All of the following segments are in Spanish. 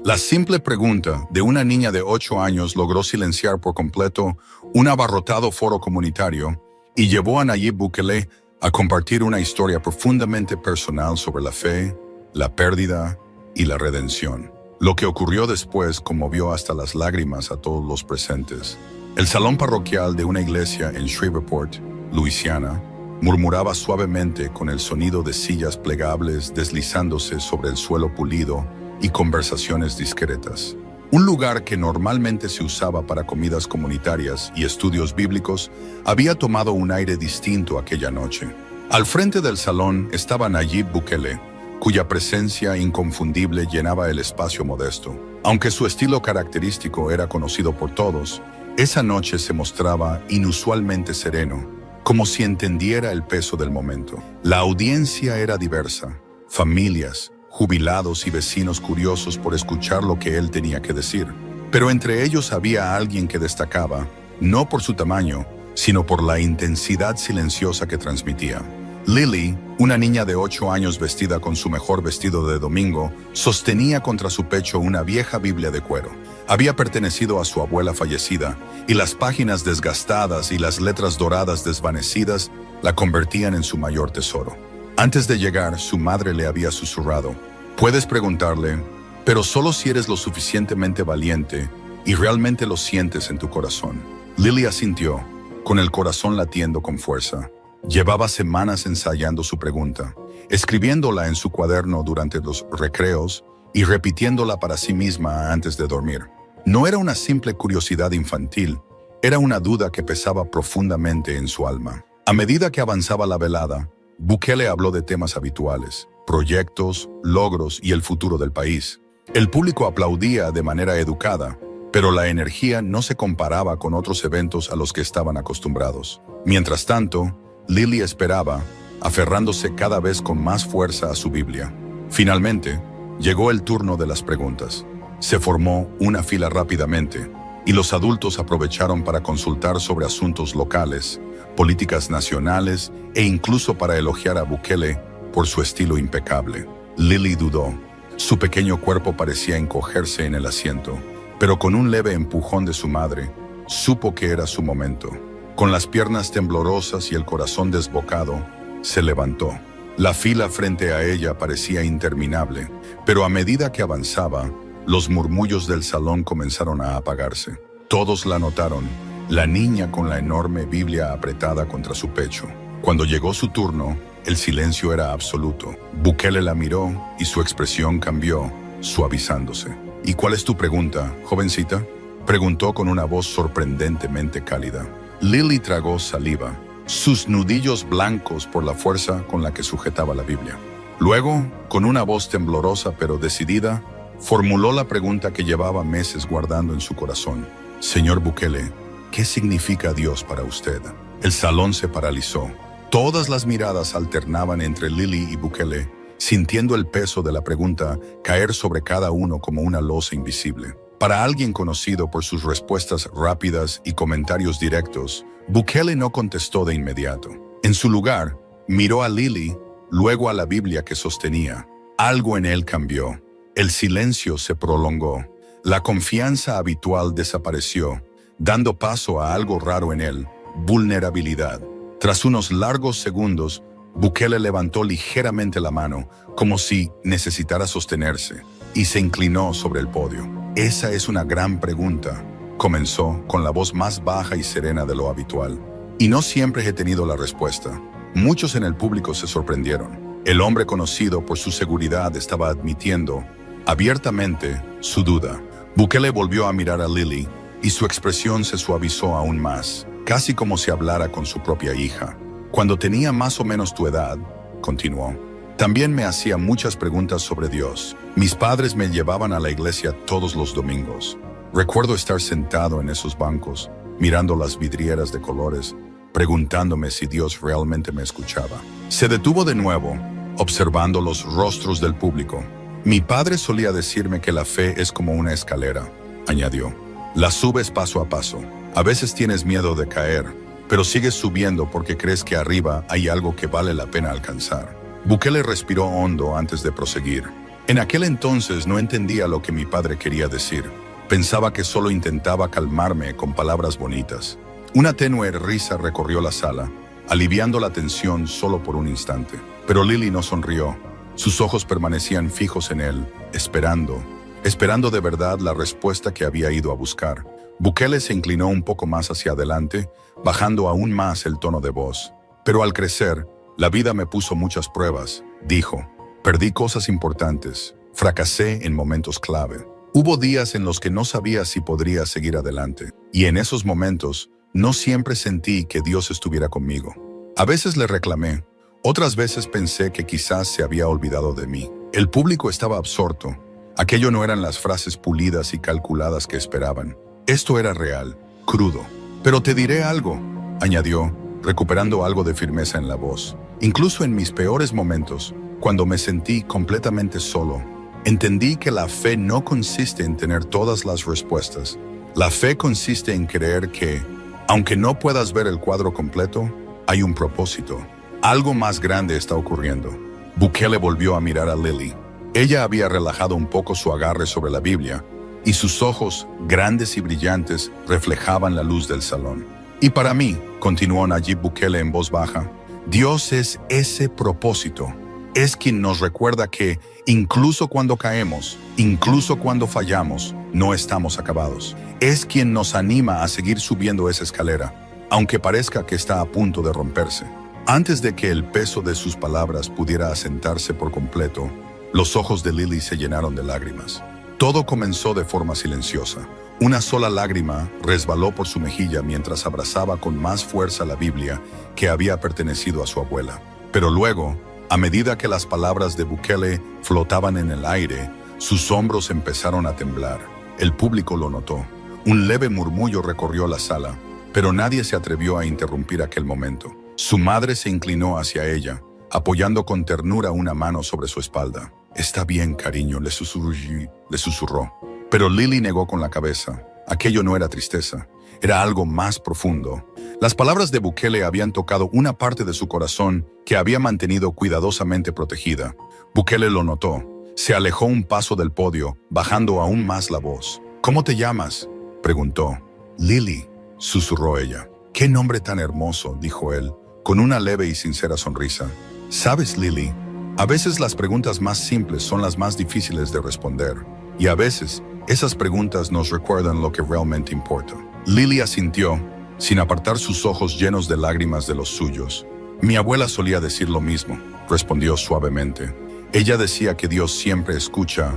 La simple pregunta de una niña de 8 años logró silenciar por completo un abarrotado foro comunitario y llevó a Nayib Bukele a compartir una historia profundamente personal sobre la fe, la pérdida y la redención. Lo que ocurrió después conmovió hasta las lágrimas a todos los presentes. El salón parroquial de una iglesia en Shreveport, Luisiana, murmuraba suavemente con el sonido de sillas plegables deslizándose sobre el suelo pulido y conversaciones discretas. Un lugar que normalmente se usaba para comidas comunitarias y estudios bíblicos había tomado un aire distinto aquella noche. Al frente del salón estaba Nayib Bukele, cuya presencia inconfundible llenaba el espacio modesto. Aunque su estilo característico era conocido por todos, esa noche se mostraba inusualmente sereno, como si entendiera el peso del momento. La audiencia era diversa: familias, jubilados y vecinos curiosos por escuchar lo que él tenía que decir. Pero entre ellos había alguien que destacaba, no por su tamaño, sino por la intensidad silenciosa que transmitía. Lily, una niña de 8 años vestida con su mejor vestido de domingo, sostenía contra su pecho una vieja Biblia de cuero. Había pertenecido a su abuela fallecida, y las páginas desgastadas y las letras doradas desvanecidas la convertían en su mayor tesoro. Antes de llegar, su madre le había susurrado: «Puedes preguntarle, pero solo si eres lo suficientemente valiente y realmente lo sientes en tu corazón». Lily asintió, con el corazón latiendo con fuerza. Llevaba semanas ensayando su pregunta, escribiéndola en su cuaderno durante los recreos y repitiéndola para sí misma antes de dormir. No era una simple curiosidad infantil, era una duda que pesaba profundamente en su alma. A medida que avanzaba la velada, Bukele habló de temas habituales: proyectos, logros y el futuro del país. El público aplaudía de manera educada, pero la energía no se comparaba con otros eventos a los que estaban acostumbrados. Mientras tanto, Lily esperaba, aferrándose cada vez con más fuerza a su Biblia. Finalmente, llegó el turno de las preguntas. Se formó una fila rápidamente, y los adultos aprovecharon para consultar sobre asuntos locales, políticas nacionales e incluso para elogiar a Bukele por su estilo impecable. Lily dudó. Su pequeño cuerpo parecía encogerse en el asiento, pero con un leve empujón de su madre, supo que era su momento. Con las piernas temblorosas y el corazón desbocado, se levantó. La fila frente a ella parecía interminable, pero a medida que avanzaba, los murmullos del salón comenzaron a apagarse. Todos la notaron, la niña con la enorme Biblia apretada contra su pecho. Cuando llegó su turno, el silencio era absoluto. Bukele la miró y su expresión cambió, suavizándose. «¿Y cuál es tu pregunta, jovencita?», preguntó con una voz sorprendentemente cálida. Lily tragó saliva, sus nudillos blancos por la fuerza con la que sujetaba la Biblia. Luego, con una voz temblorosa pero decidida, formuló la pregunta que llevaba meses guardando en su corazón. «Señor Bukele, ¿qué significa Dios para usted?». El salón se paralizó. Todas las miradas alternaban entre Lily y Bukele, sintiendo el peso de la pregunta caer sobre cada uno como una losa invisible. Para alguien conocido por sus respuestas rápidas y comentarios directos, Bukele no contestó de inmediato. En su lugar, miró a Lily, luego a la Biblia que sostenía. Algo en él cambió. El silencio se prolongó. La confianza habitual desapareció, dando paso a algo raro en él: vulnerabilidad. Tras unos largos segundos, Bukele levantó ligeramente la mano, como si necesitara sostenerse, y se inclinó sobre el podio. «Esa es una gran pregunta», comenzó con la voz más baja y serena de lo habitual. «Y no siempre he tenido la respuesta». Muchos en el público se sorprendieron. El hombre conocido por su seguridad estaba admitiendo abiertamente su duda. Bukele volvió a mirar a Lily y su expresión se suavizó aún más, casi como si hablara con su propia hija. «Cuando tenía más o menos tu edad», continuó, «también me hacía muchas preguntas sobre Dios. Mis padres me llevaban a la iglesia todos los domingos. Recuerdo estar sentado en esos bancos, mirando las vidrieras de colores, preguntándome si Dios realmente me escuchaba». Se detuvo de nuevo, observando los rostros del público. «Mi padre solía decirme que la fe es como una escalera», añadió. «La subes paso a paso. A veces tienes miedo de caer, pero sigues subiendo porque crees que arriba hay algo que vale la pena alcanzar». Bukele respiró hondo antes de proseguir. En aquel entonces no entendía lo que mi padre quería decir. Pensaba que solo intentaba calmarme con palabras bonitas. Una tenue risa recorrió la sala, aliviando la tensión solo por un instante. Pero Lily no sonrió. Sus ojos permanecían fijos en él, esperando de verdad la respuesta que había ido a buscar. Bukele se inclinó un poco más hacia adelante, bajando aún más el tono de voz. Pero al crecer, la vida me puso muchas pruebas, dijo. Perdí cosas importantes, fracasé en momentos clave. Hubo días en los que no sabía si podría seguir adelante, y en esos momentos no siempre sentí que Dios estuviera conmigo. A veces le reclamé, otras veces pensé que quizás se había olvidado de mí. El público estaba absorto. Aquello no eran las frases pulidas y calculadas que esperaban. Esto era real, crudo. Pero te diré algo, añadió, recuperando algo de firmeza en la voz. Incluso en mis peores momentos, cuando me sentí completamente solo, entendí que la fe no consiste en tener todas las respuestas. La fe consiste en creer que, aunque no puedas ver el cuadro completo, hay un propósito. Algo más grande está ocurriendo. Bukele volvió a mirar a Lily. Ella había relajado un poco su agarre sobre la Biblia, y sus ojos, grandes y brillantes, reflejaban la luz del salón. Y para mí, continuó Nayib Bukele en voz baja, Dios es ese propósito. Es quien nos recuerda que, incluso cuando caemos, incluso cuando fallamos, no estamos acabados. Es quien nos anima a seguir subiendo esa escalera, aunque parezca que está a punto de romperse. Antes de que el peso de sus palabras pudiera asentarse por completo, los ojos de Lily se llenaron de lágrimas. Todo comenzó de forma silenciosa. Una sola lágrima resbaló por su mejilla mientras abrazaba con más fuerza la Biblia que había pertenecido a su abuela. Pero luego, a medida que las palabras de Bukele flotaban en el aire, sus hombros empezaron a temblar. El público lo notó. Un leve murmullo recorrió la sala, pero nadie se atrevió a interrumpir aquel momento. Su madre se inclinó hacia ella, apoyando con ternura una mano sobre su espalda. «Está bien, cariño», le susurró. Pero Lily negó con la cabeza. Aquello no era tristeza, era algo más profundo. Las palabras de Bukele habían tocado una parte de su corazón que había mantenido cuidadosamente protegida. Bukele lo notó. Se alejó un paso del podio, bajando aún más la voz. «¿Cómo te llamas?», preguntó. «Lily», susurró ella. «Qué nombre tan hermoso», dijo él, con una leve y sincera sonrisa. «Sabes, Lily, a veces las preguntas más simples son las más difíciles de responder, y a veces esas preguntas nos recuerdan lo que realmente importa». Lily asintió, sin apartar sus ojos llenos de lágrimas de los suyos. «Mi abuela solía decir lo mismo», respondió suavemente. «Ella decía que Dios siempre escucha,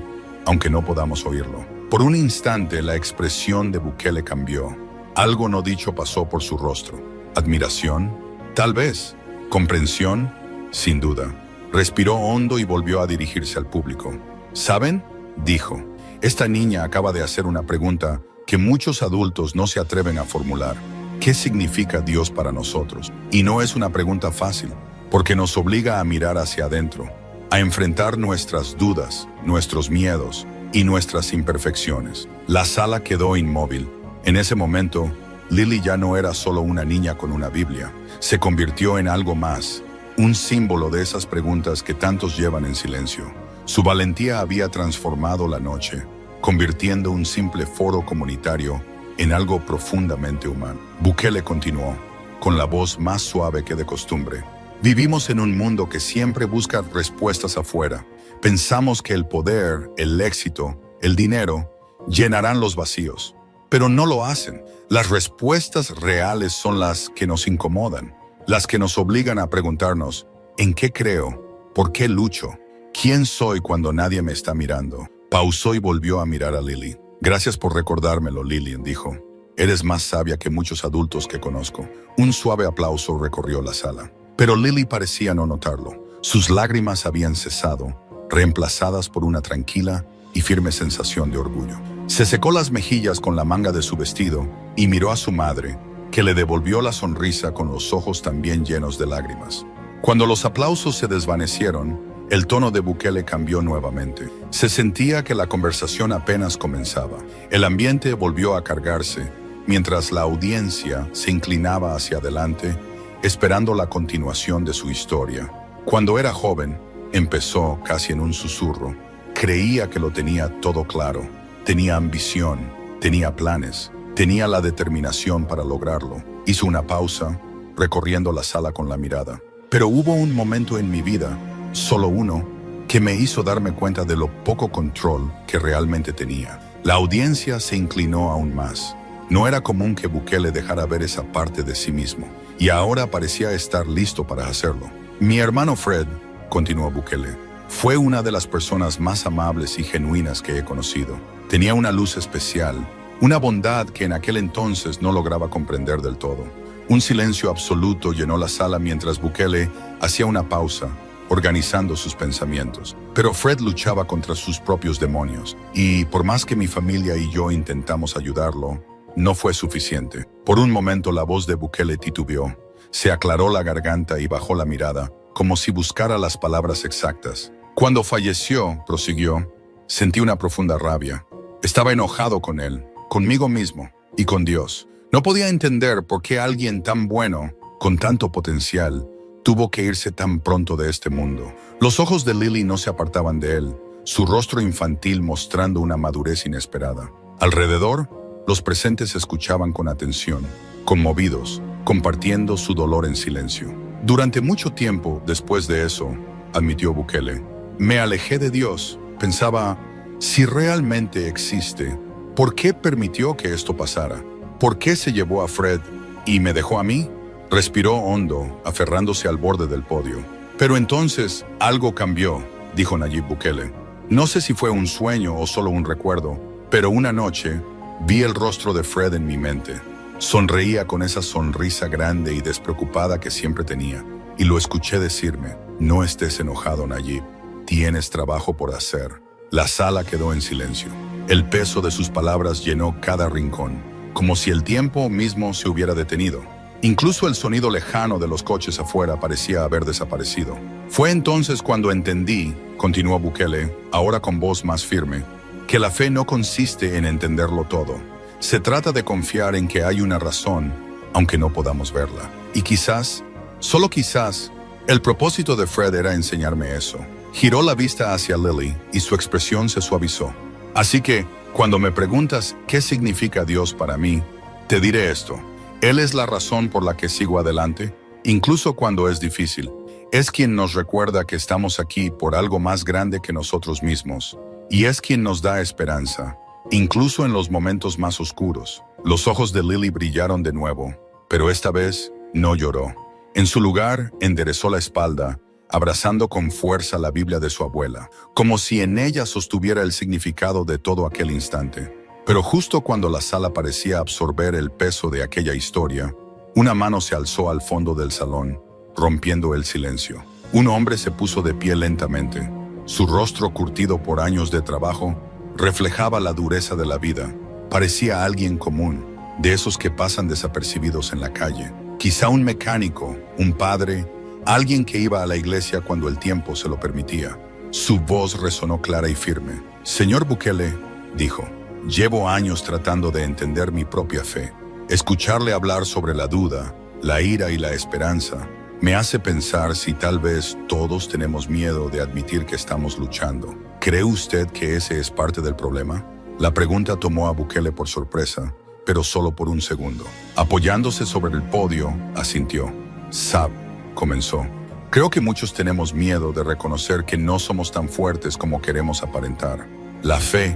aunque no podamos oírlo». Por un instante la expresión de Bukele cambió. Algo no dicho pasó por su rostro. ¿Admiración? Tal vez. ¿Comprensión? Sin duda. Respiró hondo y volvió a dirigirse al público. «¿Saben?», dijo. «Esta niña acaba de hacer una pregunta que muchos adultos no se atreven a formular. ¿Qué significa Dios para nosotros?». Y no es una pregunta fácil, porque nos obliga a mirar hacia adentro, a enfrentar nuestras dudas, nuestros miedos y nuestras imperfecciones. La sala quedó inmóvil. En ese momento, Lily ya no era solo una niña con una Biblia. Se convirtió en algo más, un símbolo de esas preguntas que tantos llevan en silencio. Su valentía había transformado la noche, convirtiendo un simple foro comunitario en algo profundamente humano. Bukele continuó, con la voz más suave que de costumbre. «Vivimos en un mundo que siempre busca respuestas afuera. Pensamos que el poder, el éxito, el dinero llenarán los vacíos. Pero no lo hacen. Las respuestas reales son las que nos incomodan, las que nos obligan a preguntarnos, ¿en qué creo? ¿Por qué lucho? ¿Quién soy cuando nadie me está mirando?». Pausó y volvió a mirar a Lily. «Gracias por recordármelo, Lily», dijo. «Eres más sabia que muchos adultos que conozco». Un suave aplauso recorrió la sala. Pero Lily parecía no notarlo. Sus lágrimas habían cesado, reemplazadas por una tranquila y firme sensación de orgullo. Se secó las mejillas con la manga de su vestido y miró a su madre, que le devolvió la sonrisa con los ojos también llenos de lágrimas. Cuando los aplausos se desvanecieron, el tono de Bukele cambió nuevamente. Se sentía que la conversación apenas comenzaba. El ambiente volvió a cargarse, mientras la audiencia se inclinaba hacia adelante, esperando la continuación de su historia. Cuando era joven, empezó casi en un susurro, Creía que lo tenía todo claro. Tenía ambición, tenía planes, tenía la determinación para lograrlo. Hizo una pausa, recorriendo la sala con la mirada. Pero hubo un momento en mi vida, solo uno, que me hizo darme cuenta de lo poco control que realmente tenía. La audiencia se inclinó aún más. No era común que Bukele dejara ver esa parte de sí mismo, y ahora parecía estar listo para hacerlo. Mi hermano Fred, continuó Bukele, fue una de las personas más amables y genuinas que he conocido. Tenía una luz especial, una bondad que en aquel entonces no lograba comprender del todo. Un silencio absoluto llenó la sala mientras Bukele hacía una pausa, organizando sus pensamientos. Pero Fred luchaba contra sus propios demonios, y por más que mi familia y yo intentamos ayudarlo, no fue suficiente. Por un momento la voz de Bukele titubeó, se aclaró la garganta y bajó la mirada, como si buscara las palabras exactas. Cuando falleció, prosiguió, sentí una profunda rabia. Estaba enojado con él, conmigo mismo y con Dios. No podía entender por qué alguien tan bueno, con tanto potencial, tuvo que irse tan pronto de este mundo. Los ojos de Lily no se apartaban de él, su rostro infantil mostrando una madurez inesperada. Alrededor, los presentes escuchaban con atención, conmovidos, compartiendo su dolor en silencio. Durante mucho tiempo después de eso, admitió Bukele, me alejé de Dios. Pensaba, si realmente existe, ¿por qué permitió que esto pasara? ¿Por qué se llevó a Fred y me dejó a mí? Respiró hondo, aferrándose al borde del podio. Pero entonces, algo cambió, dijo Nayib Bukele. No sé si fue un sueño o solo un recuerdo, pero una noche vi el rostro de Fred en mi mente. Sonreía con esa sonrisa grande y despreocupada que siempre tenía, y lo escuché decirme, no estés enojado, Nayib, tienes trabajo por hacer. La sala quedó en silencio. El peso de sus palabras llenó cada rincón, como si el tiempo mismo se hubiera detenido. Incluso el sonido lejano de los coches afuera parecía haber desaparecido. Fue entonces cuando entendí, continuó Bukele, ahora con voz más firme, que la fe no consiste en entenderlo todo. Se trata de confiar en que hay una razón, aunque no podamos verla. Y quizás, solo quizás, el propósito de Fred era enseñarme eso. Giró la vista hacia Lily y su expresión se suavizó. Así que, cuando me preguntas qué significa Dios para mí, te diré esto. Él es la razón por la que sigo adelante, incluso cuando es difícil. Es quien nos recuerda que estamos aquí por algo más grande que nosotros mismos. Y es quien nos da esperanza, incluso en los momentos más oscuros. Los ojos de Lily brillaron de nuevo, pero esta vez no lloró. En su lugar, enderezó la espalda, abrazando con fuerza la Biblia de su abuela, como si en ella sostuviera el significado de todo aquel instante. Pero justo cuando la sala parecía absorber el peso de aquella historia, una mano se alzó al fondo del salón, rompiendo el silencio. Un hombre se puso de pie lentamente. Su rostro curtido por años de trabajo reflejaba la dureza de la vida. Parecía alguien común, de esos que pasan desapercibidos en la calle. Quizá un mecánico, un padre, alguien que iba a la iglesia cuando el tiempo se lo permitía. Su voz resonó clara y firme. Señor Bukele, dijo, llevo años tratando de entender mi propia fe. Escucharle hablar sobre la duda, la ira y la esperanza me hace pensar si tal vez todos tenemos miedo de admitir que estamos luchando. ¿Cree usted que ese es parte del problema? La pregunta tomó a Bukele por sorpresa, pero solo por un segundo. Apoyándose sobre el podio, asintió. Sab, comenzó. Creo que muchos tenemos miedo de reconocer que no somos tan fuertes como queremos aparentar. La fe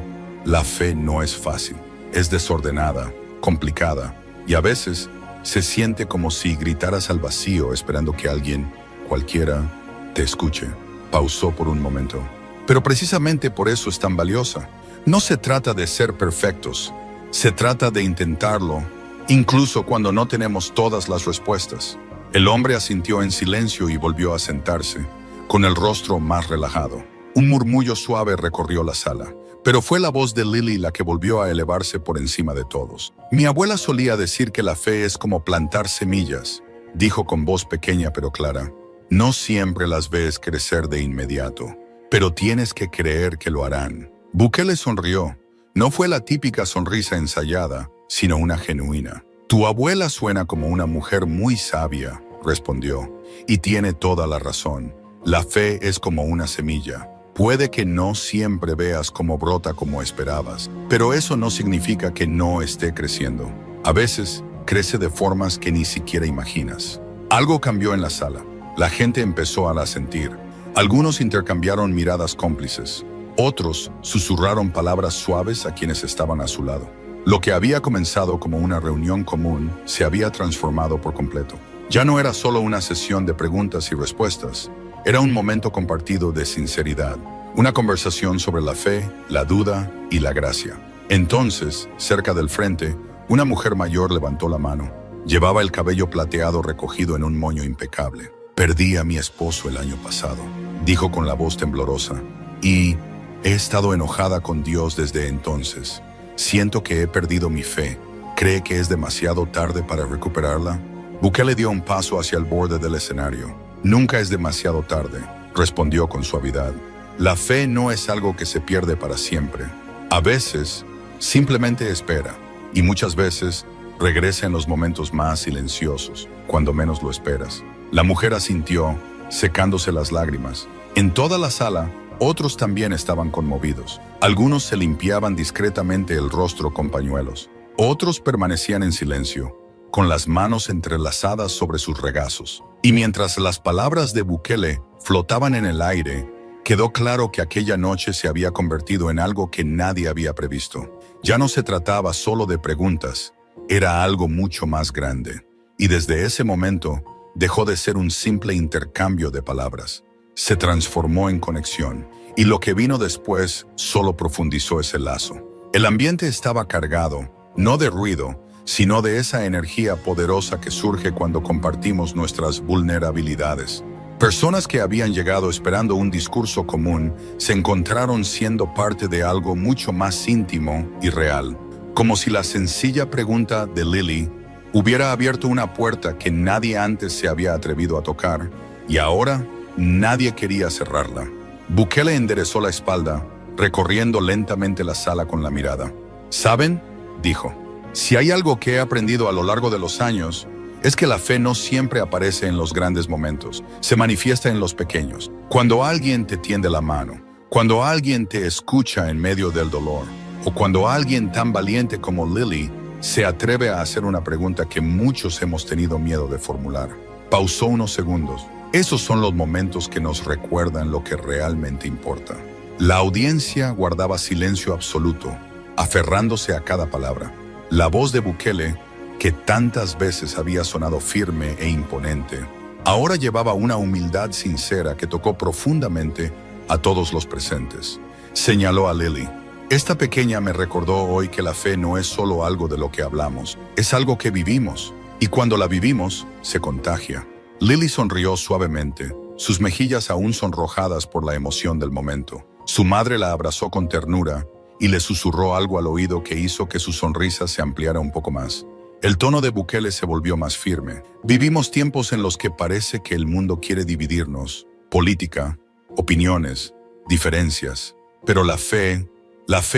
no es fácil. Es desordenada, complicada, y a veces se siente como si gritaras al vacío esperando que alguien, cualquiera, te escuche. Pausó por un momento. Pero precisamente por eso es tan valiosa. No se trata de ser perfectos. Se trata de intentarlo, incluso cuando no tenemos todas las respuestas. El hombre asintió en silencio y volvió a sentarse, con el rostro más relajado. Un murmullo suave recorrió la sala, pero fue la voz de Lily la que volvió a elevarse por encima de todos. Mi abuela solía decir que la fe es como plantar semillas, dijo con voz pequeña pero clara. No siempre las ves crecer de inmediato, pero tienes que creer que lo harán. Bukele sonrió. No fue la típica sonrisa ensayada, sino una genuina. Tu abuela suena como una mujer muy sabia, respondió, y tiene toda la razón. La fe es como una semilla. Puede que no siempre veas cómo brota como esperabas, pero eso no significa que no esté creciendo. A veces, crece de formas que ni siquiera imaginas. Algo cambió en la sala. La gente empezó a asentir. Algunos intercambiaron miradas cómplices. Otros susurraron palabras suaves a quienes estaban a su lado. Lo que había comenzado como una reunión común se había transformado por completo. Ya no era solo una sesión de preguntas y respuestas. Era un momento compartido de sinceridad. Una conversación sobre la fe, la duda y la gracia. Entonces, cerca del frente, una mujer mayor levantó la mano. Llevaba el cabello plateado recogido en un moño impecable. «Perdí a mi esposo el año pasado», dijo con la voz temblorosa. «Y he estado enojada con Dios desde entonces. Siento que he perdido mi fe. ¿Cree que es demasiado tarde para recuperarla?» Bukele dio un paso hacia el borde del escenario. «Nunca es demasiado tarde», respondió con suavidad. «La fe no es algo que se pierde para siempre. A veces, simplemente espera, y muchas veces regresa en los momentos más silenciosos, cuando menos lo esperas». La mujer asintió, secándose las lágrimas. En toda la sala, otros también estaban conmovidos. Algunos se limpiaban discretamente el rostro con pañuelos. Otros permanecían en silencio, con las manos entrelazadas sobre sus regazos. Y mientras las palabras de Bukele flotaban en el aire, quedó claro que aquella noche se había convertido en algo que nadie había previsto. Ya no se trataba solo de preguntas, era algo mucho más grande. Y desde ese momento, dejó de ser un simple intercambio de palabras. Se transformó en conexión, y lo que vino después solo profundizó ese lazo. El ambiente estaba cargado, no de ruido, sino de esa energía poderosa que surge cuando compartimos nuestras vulnerabilidades. Personas que habían llegado esperando un discurso común se encontraron siendo parte de algo mucho más íntimo y real, como si la sencilla pregunta de Lily hubiera abierto una puerta que nadie antes se había atrevido a tocar, y ahora nadie quería cerrarla. Bukele enderezó la espalda, recorriendo lentamente la sala con la mirada. «¿Saben?», dijo. «Si hay algo que he aprendido a lo largo de los años, es que la fe no siempre aparece en los grandes momentos, se manifiesta en los pequeños. Cuando alguien te tiende la mano, cuando alguien te escucha en medio del dolor, o cuando alguien tan valiente como Lily se atreve a hacer una pregunta que muchos hemos tenido miedo de formular». Pausó unos segundos. Esos son los momentos que nos recuerdan lo que realmente importa. La audiencia guardaba silencio absoluto, aferrándose a cada palabra. La voz de Bukele, que tantas veces había sonado firme e imponente, ahora llevaba una humildad sincera que tocó profundamente a todos los presentes. Señaló a Lily. «Esta pequeña me recordó hoy que la fe no es solo algo de lo que hablamos, es algo que vivimos, y cuando la vivimos, se contagia». Lily sonrió suavemente, sus mejillas aún sonrojadas por la emoción del momento. Su madre la abrazó con ternura y le susurró algo al oído que hizo que su sonrisa se ampliara un poco más. El tono de Bukele se volvió más firme. «Vivimos tiempos en los que parece que el mundo quiere dividirnos. Política, opiniones, diferencias. Pero la fe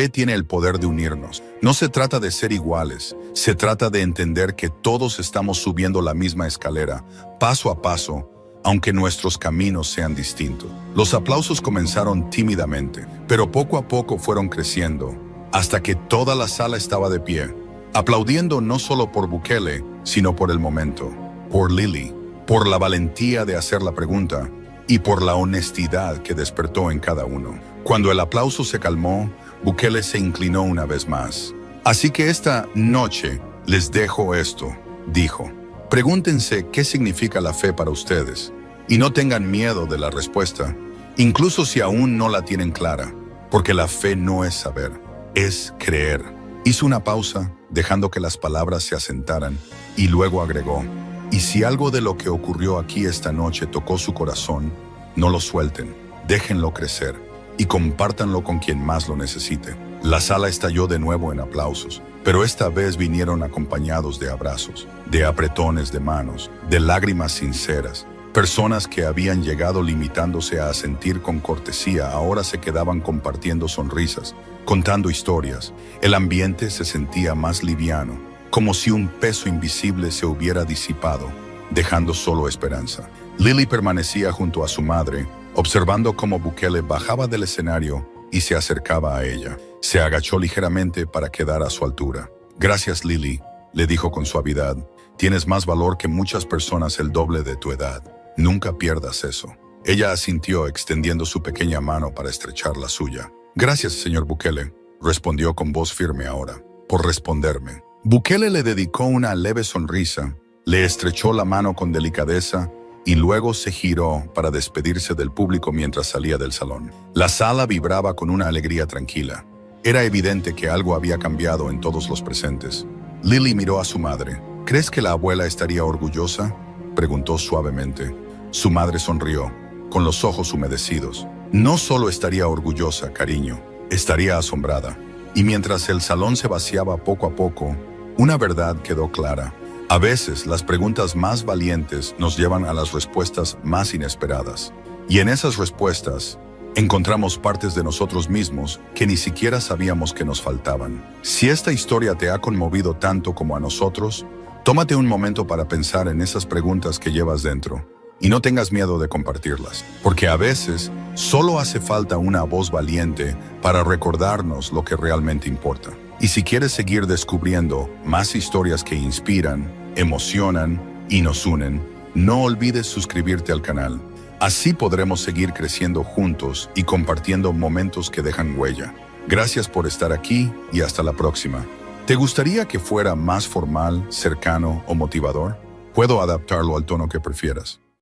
tiene el poder de unirnos. No se trata de ser iguales, se trata de entender que todos estamos subiendo la misma escalera, paso a paso, aunque nuestros caminos sean distintos». Los aplausos comenzaron tímidamente, pero poco a poco fueron creciendo, hasta que toda la sala estaba de pie, aplaudiendo no solo por Bukele, sino por el momento, por Lily, por la valentía de hacer la pregunta y por la honestidad que despertó en cada uno. Cuando el aplauso se calmó, Bukele se inclinó una vez más. «Así que esta noche les dejo esto», dijo. «Pregúntense qué significa la fe para ustedes, y no tengan miedo de la respuesta, incluso si aún no la tienen clara, porque la fe no es saber, es creer». Hizo una pausa, dejando que las palabras se asentaran, y luego agregó: «Y si algo de lo que ocurrió aquí esta noche tocó su corazón, no lo suelten, déjenlo crecer y compártanlo con quien más lo necesite». La sala estalló de nuevo en aplausos, pero esta vez vinieron acompañados de abrazos, de apretones de manos, de lágrimas sinceras. Personas que habían llegado limitándose a asentir con cortesía ahora se quedaban compartiendo sonrisas, contando historias. El ambiente se sentía más liviano, como si un peso invisible se hubiera disipado, dejando solo esperanza. Lily permanecía junto a su madre, observando cómo Bukele bajaba del escenario y se acercaba a ella. Se agachó ligeramente para quedar a su altura. «Gracias, Lily», le dijo con suavidad. «Tienes más valor que muchas personas el doble de tu edad. Nunca pierdas eso». Ella asintió extendiendo su pequeña mano para estrechar la suya. «Gracias, señor Bukele», respondió con voz firme ahora, «por responderme». Bukele le dedicó una leve sonrisa, le estrechó la mano con delicadeza y luego se giró para despedirse del público mientras salía del salón. La sala vibraba con una alegría tranquila. Era evidente que algo había cambiado en todos los presentes. Lily miró a su madre. «¿Crees que la abuela estaría orgullosa?», preguntó suavemente. Su madre sonrió, con los ojos humedecidos. «No solo estaría orgullosa, cariño, estaría asombrada». Y mientras el salón se vaciaba poco a poco, una verdad quedó clara. A veces, las preguntas más valientes nos llevan a las respuestas más inesperadas. Y en esas respuestas, encontramos partes de nosotros mismos que ni siquiera sabíamos que nos faltaban. Si esta historia te ha conmovido tanto como a nosotros, tómate un momento para pensar en esas preguntas que llevas dentro. Y no tengas miedo de compartirlas, porque a veces solo hace falta una voz valiente para recordarnos lo que realmente importa. Y si quieres seguir descubriendo más historias que inspiran, emocionan y nos unen, no olvides suscribirte al canal. Así podremos seguir creciendo juntos y compartiendo momentos que dejan huella. Gracias por estar aquí y hasta la próxima. ¿Te gustaría que fuera más formal, cercano o motivador? Puedo adaptarlo al tono que prefieras.